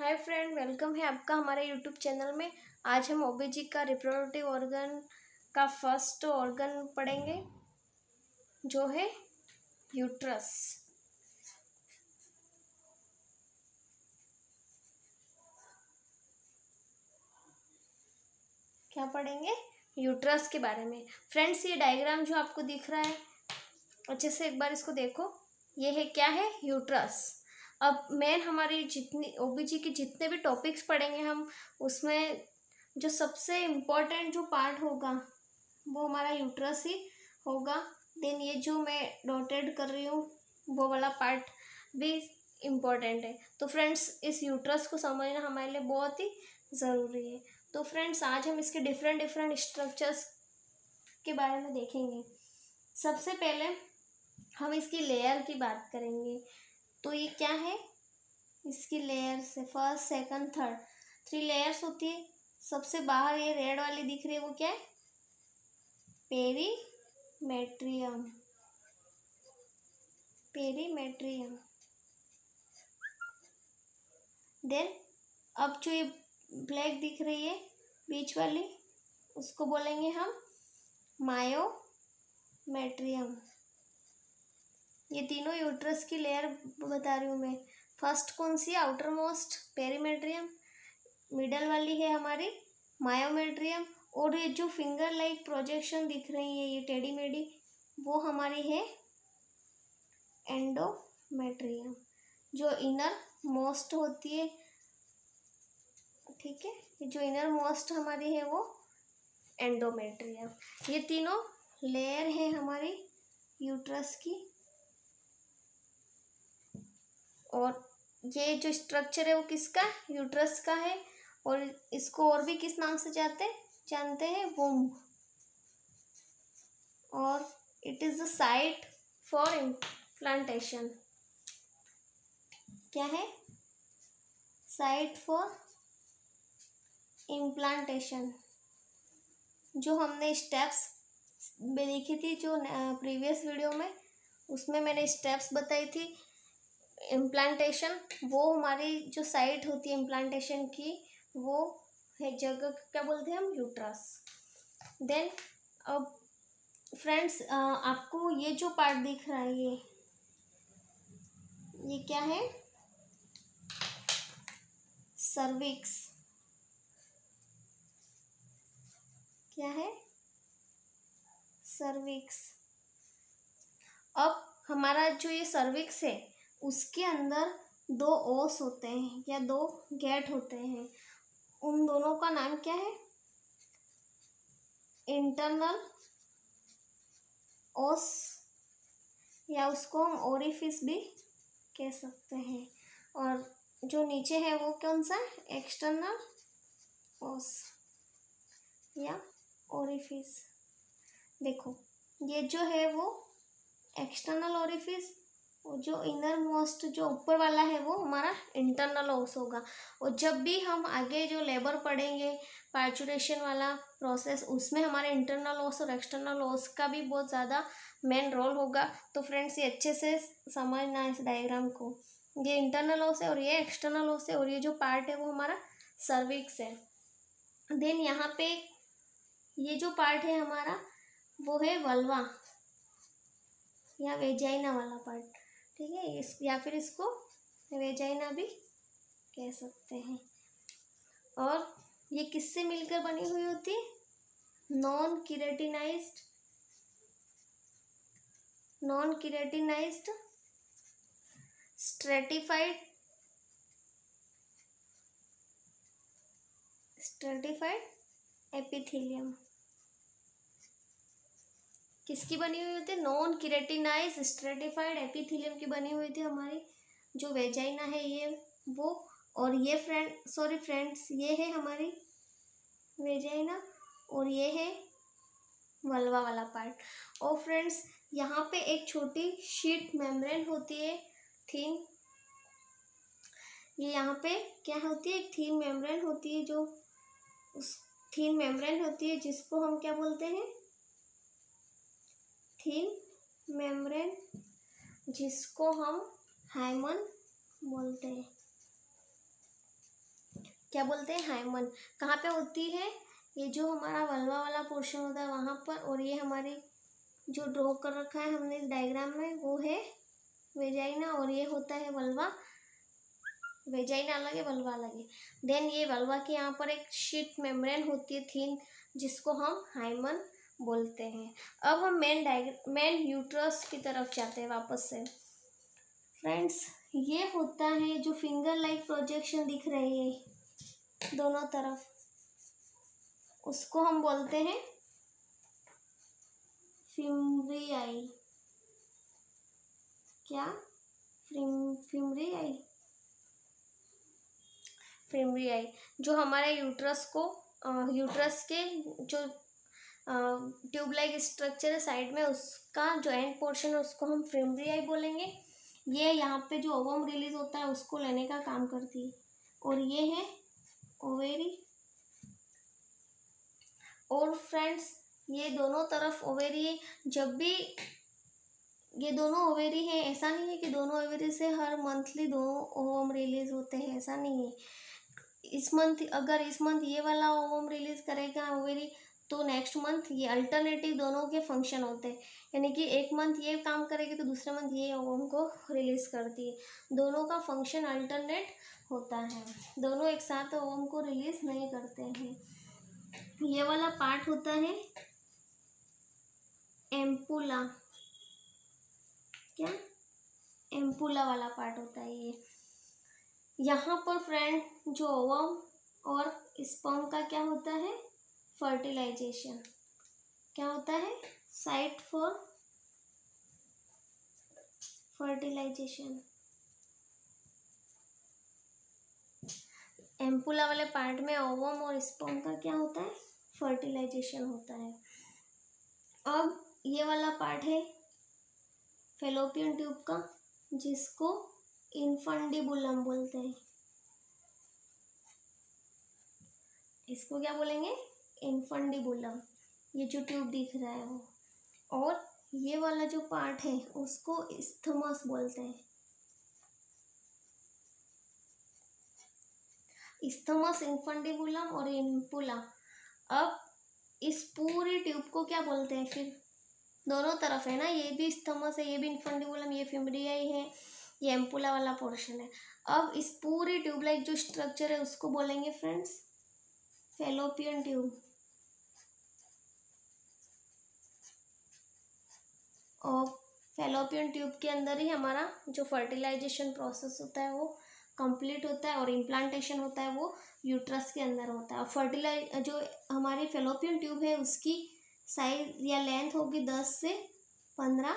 Hi friend, welcome है आपका हमारे यूट्यूब चैनल में। आज हम ओबीजी का रिप्रोडक्टिव ऑर्गन का फर्स्ट ऑर्गन पढ़ेंगे जो है यूट्रस। क्या पढ़ेंगे? यूट्रस के बारे में। फ्रेंड्स, ये डायग्राम जो आपको दिख रहा है अच्छे से एक बार इसको देखो। ये है, क्या है? यूट्रस। अब मेन हमारी जितनी ओबीजी की जितने भी टॉपिक्स पढ़ेंगे हम, उसमें जो सबसे इम्पोर्टेंट जो पार्ट होगा वो हमारा यूट्रस ही होगा। देन ये जो मैं डॉटेड कर रही हूँ वो वाला पार्ट भी इम्पोर्टेंट है। तो फ्रेंड्स, इस यूट्रस को समझना हमारे लिए बहुत ही ज़रूरी है। तो फ्रेंड्स, आज हम इसके डिफरेंट डिफरेंट स्ट्रक्चर्स के बारे में देखेंगे। सबसे पहले हम इसकी लेयर की बात करेंगे। तो ये क्या है? इसकी लेयर से फर्स्ट, सेकंड, थर्ड, 3 लेयर्स होती है। सबसे बाहर ये रेड वाली दिख रही है, वो क्या है? पेरीमेट्रियम। पेरीमेट्रियम। देन अब जो ये ब्लैक दिख रही है बीच वाली, उसको बोलेंगे हम मायोमेट्रियम। ये तीनों यूट्रस की लेयर बता रही हूँ मैं। फर्स्ट कौन सी है? Outer most perimetrium. मिडल वाली है हमारी मायोमेट्रियम। और ये जो फिंगर लाइक प्रोजेक्शन दिख रही है, ये टेढ़ी मेढ़ी, वो हमारी है एंडोमेट्रियम, जो इनर मोस्ट होती है। ठीक है, ये जो इनर मोस्ट हमारी है वो एंडोमेट्रियम। ये तीनों लेयर है हमारी यूट्रस की। और ये जो स्ट्रक्चर है वो किसका? यूट्रस का है। और इसको और भी किस नाम से जानते हैं? वुम्ब। और it is the site for implantation. क्या है? Site for implantation. जो हमने स्टेप्स में देखी थी, जो प्रीवियस वीडियो में, उसमें मैंने स्टेप्स बताई थी इम्प्लांटेशन। वो हमारी जो साइट होती है इम्प्लांटेशन की, वो है जगह, क्या बोलते हैं हम? यूट्रस। देन अब फ्रेंड्स, आपको ये जो पार्ट दिख रहा है, ये क्या है? सर्विक्स। क्या है? सर्विक्स। अब हमारा जो ये सर्विक्स है, उसके अंदर 2 ओस होते हैं या 2 गेट होते हैं। उन दोनों का नाम क्या है? इंटरनल ओस, या उसको हम ओरिफिस भी कह सकते हैं। और जो नीचे है वो कौन सा? एक्सटर्नल ओस या ओरिफिस। देखो, ये जो है वो एक्सटर्नल ओरिफिस, और जो इनर मोस्ट जो ऊपर वाला है वो हमारा इंटरनल ओस होगा। और जब भी हम आगे जो लेबर पढ़ेंगे, पार्चुरेशन वाला प्रोसेस, उसमें हमारे इंटरनल ओस और एक्सटर्नल ओस का भी बहुत ज़्यादा मेन रोल होगा। तो फ्रेंड्स, ये अच्छे से समझना इस डायग्राम को। ये इंटरनल ओस है और ये एक्सटर्नल ओस है, और ये जो पार्ट है वो हमारा सर्विक्स है। देन यहाँ पे ये जो पार्ट है हमारा, वो है वल्वा या वेजाइना वाला पार्ट। ठीक है, इस या फिर इसको वेजाइना भी कह सकते हैं। और ये किससे मिलकर बनी हुई होती है? Non keratinized stratified epithelium. किसकी बनी हुई होती है? नॉन केराटिनाइज्ड स्ट्रेटिफाइड एपिथेलियम की बनी हुई थी हमारी जो वेजाइना है, ये वो। और ये फ्रेंड्स, ये है हमारी वेजाइना, और ये है वल्वा वाला पार्ट। और फ्रेंड्स, यहाँ पे एक छोटी शीट मेम्ब्रेन होती है, थीन। ये यहाँ पे क्या होती है? एक थीन मेम्ब्रेन होती है, जो उस थीन मेम्ब्रेन होती है जिसको हम क्या बोलते हैं? थीन मेम्ब्रेन, जिसको हम हाइमन बोलते हैं। क्या बोलते हैं, हाइमन। कहाँ पे होती है, ये जो हमारा वल्वा वाला पोर्शन होता है वहाँ पर, और ये हमारी जो ड्रॉ कर रखा है हमने इस डायग्राम में वो है वेजाइना, और ये होता है वल्वा। वेजाइना अलग है, वल्वा अलग है। देन ये वल्वा के यहाँ पर एक शीट मेम्ब्रेन होती है थिन, जिसको हम हाइमन बोलते हैं। अब हम मेन यूट्रस की तरफ जाते हैं वापस से। फ्रेंड्स, ये होता है जो फिंगर लाइक प्रोजेक्शन दिख रही है दोनों तरफ, उसको हम बोलते हैं फिम्ब्रियाई। क्या, फिम्ब्रियाई। फिम्ब्रियाई जो हमारे यूट्रस को यूट्रस के जो ट्यूब लाइक स्ट्रक्चर है साइड में, उसका जो एंड पोर्शन है उसको हम फिम्ब्रियाई बोलेंगे। ये यहाँ पे जो ओवम रिलीज होता है उसको लेने का काम करती है, और ये है ओवेरी। और फ्रेंड्स, ये दोनों तरफ ओवेरी है। जब भी ये दोनों ओवेरी है, ऐसा नहीं है कि दोनों ओवेरी से हर मंथली दो ओवम रिलीज होते हैं, ऐसा नहीं है। इस मंथ, अगर इस मंथ ये वाला ओवम रिलीज करेगा ओवेरी, तो नेक्स्ट मंथ ये, अल्टरनेटिव दोनों के फंक्शन होते हैं। यानी कि एक मंथ ये काम करेगी तो दूसरे मंथ ये ओवम को रिलीज करती है। दोनों का फंक्शन अल्टरनेट होता है, दोनों एक साथ ओवम को रिलीज नहीं करते हैं। ये वाला पार्ट होता है एम्पुला। क्या, एम्पुला वाला पार्ट होता है ये। यहाँ पर फ्रेंड जो ओवम और स्पर्म का क्या होता है, फर्टिलाइजेशन। क्या होता है, साइट फॉर फर्टिलाइजेशन। एम्पुला वाले पार्ट में ओवम और स्पर्म का क्या होता है, फर्टिलाइजेशन होता है। अब ये वाला पार्ट है फेलोपियन ट्यूब का, जिसको इन्फंडिबुलम बोलते हैं। इसको क्या बोलेंगे, इन्फंडिबुलम। ये जो ट्यूब दिख रहा है वो, और ये वाला जो पार्ट है उसको इस्थमस बोलते हैं। इस्थमस, इन्फंडिबुलम और इम्पुला। अब इस पूरी ट्यूब को क्या बोलते हैं, फिर दोनों तरफ है ना, ये भी इस्थमस है, ये भी इन्फंडिबुलम, ये फिम्ब्रियाई है, ये एम्पुला वाला पोर्शन है। अब इस पूरी ट्यूब लाइक जो स्ट्रक्चर है उसको बोलेंगे फ्रेंड्स फेलोपियन ट्यूब। और फेलोपियन ट्यूब के अंदर ही हमारा जो फर्टिलाइजेशन प्रोसेस होता है वो कंप्लीट होता है, और इम्प्लांटेशन होता है वो यूट्रस के अंदर होता है। और जो हमारी फेलोपियन ट्यूब है उसकी साइज या लेंथ होगी 10 से 15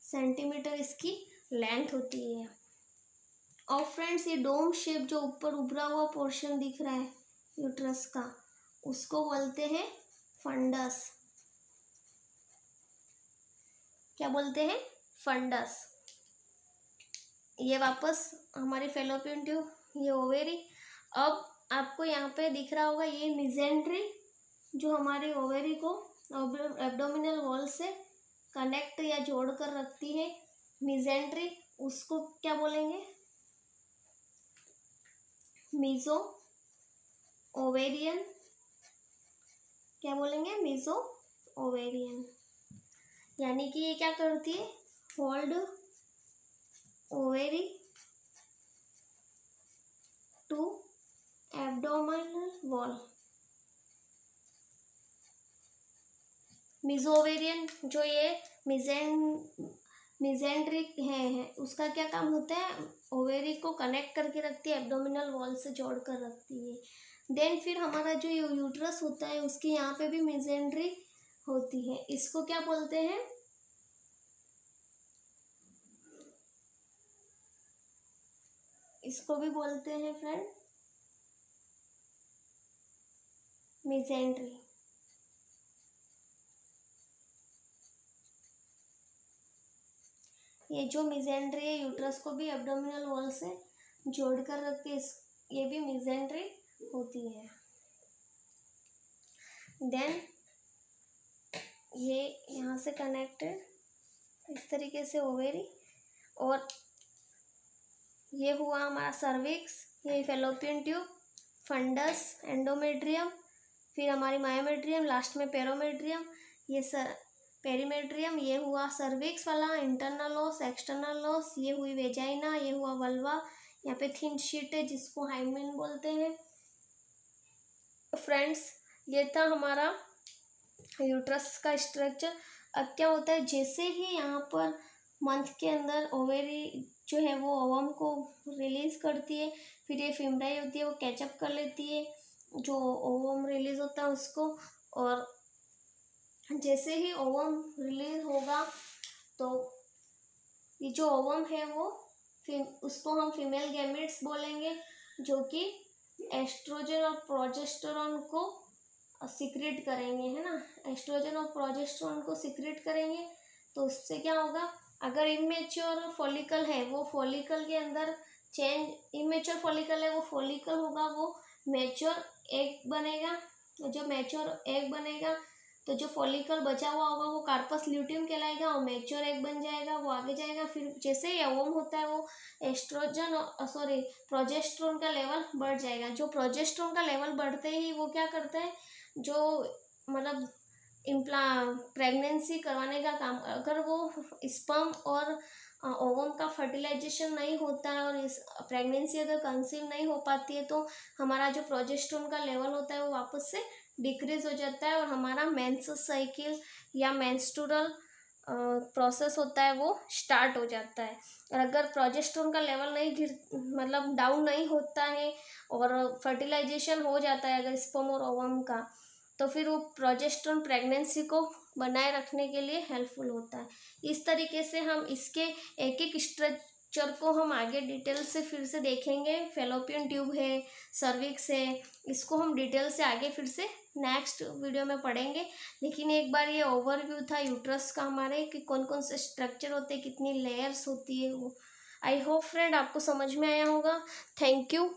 सेंटीमीटर इसकी लेंथ होती है। और फ्रेंड्स, ये डोम शेप जो ऊपर उभरा हुआ पोर्शन दिख रहा है यूट्रस का, उसको बोलते हैं फंडस। क्या बोलते हैं, फंडस। ये वापस हमारी फेलोपियन ट्यूब, ये ओवेरी। अब आपको यहाँ पे दिख रहा होगा ये मिजेंट्री, जो हमारी ओवेरी को एब्डोमिनल वॉल से कनेक्ट या जोड़ कर रखती है, मिजेंट्री। उसको क्या बोलेंगे, मीजो ओवेरियन। क्या बोलेंगे, मीजो ओवेरियन। यानी कि ये क्या करती है, hold ovary to abdominal wall. Mesovarian जो ये मिजेंट्रिक है उसका क्या काम होता है, ओवेरी को कनेक्ट करके रखती है, एब्डोमिनल वॉल से जोड़ कर रखती है। देन फिर हमारा जो यूट्रस होता है उसके यहाँ पे भी मिजेंट्री होती है। इसको क्या बोलते हैं, इसको भी बोलते हैं फ्रेंड मिजेंट्री। ये जो मिजेंट्री है यूट्रस को भी एब्डोमिनल वॉल से जोड़ कर रखती है, ये भी मिजेंट्री होती है। देन ये यहाँ से कनेक्टेड इस तरीके से ओवेरी, और ये हुआ हमारा सर्विक्स, ये फेलोपियन ट्यूब, फंडस, एंडोमेट्रियम, फिर हमारी मायोमेट्रियम, लास्ट में पेरोमेट्रियम, ये पेरीमेट्रियम। ये हुआ सर्विक्स वाला इंटरनल ओस, एक्सटर्नल ओस, ये हुई वेजाइना, ये हुआ वल्वा, यहाँ पे थिन शीट है जिसको हाइमेन बोलते हैं। फ्रेंड्स, ये था हमारा यूट्रस का स्ट्रक्चर। अब क्या होता है, जैसे ही यहाँ पर मंथ के अंदर ओवेरी जो है वो ओवम को रिलीज करती है, फिर ये फिमराई होती है वो कैचअप कर लेती है जो ओवम रिलीज होता है उसको, और जैसे ही ओवम रिलीज होगा तो ये जो ओवम है वो उसको हम फीमेल गैमेट्स बोलेंगे, जो कि एस्ट्रोजन और प्रोजेस्टेरोन को सीक्रेट करेंगे, है ना। एस्ट्रोजन और प्रोजेस्टेरोन को सीक्रेट करेंगे तो उससे क्या होगा, अगर इमेच्योर फॉलिकल है वो फॉलिकल के अंदर चेंज, इमेच्योर फॉलिकल है वो फॉलिकल होगा, वो मैच्योर एग बनेगा। जो मैच्योर एग बनेगा तो जो फॉलिकल बचा हुआ होगा वो कार्पस ल्यूटियम कहलाएगा और मैच्योर एग बन जाएगा, वो आगे जाएगा। फिर जैसे ही ओवम होता है वो एस्ट्रोजन प्रोजेस्टेरोन का लेवल बढ़ जाएगा। जो प्रोजेस्टेरोन का लेवल बढ़ते ही वो क्या करते हैं, जो मतलब प्रेगनेंसी करवाने का काम, अगर वो स्पर्म और ओवम का फर्टिलाइजेशन नहीं होता है और इस प्रेगनेंसी अगर कंसीव नहीं हो पाती है तो हमारा जो प्रोजेस्टेरोन का लेवल होता है वो वापस से डिक्रीज हो जाता है और हमारा मेंसेस साइकिल या मेंस्ट्रुअल प्रोसेस होता है वो स्टार्ट हो जाता है। और अगर प्रोजेस्टेरोन का लेवल नहीं मतलब डाउन नहीं होता है और फर्टिलाइजेशन हो जाता है अगर स्पर्म और ओवम का, तो फिर वो प्रोजेस्टेरोन प्रेगनेंसी को बनाए रखने के लिए हेल्पफुल होता है। इस तरीके से हम इसके एक एक स्ट्रक्चर को हम आगे डिटेल से फिर से देखेंगे। फेलोपियन ट्यूब है, सर्विक्स है, इसको हम डिटेल से आगे फिर से नेक्स्ट वीडियो में पढ़ेंगे। लेकिन एक बार ये ओवरव्यू था यूट्रस का हमारे, कि कौन कौन से स्ट्रक्चर होते हैं, कितनी लेयर्स होती है वो। आई होप फ्रेंड आपको समझ में आया होगा। Thank you.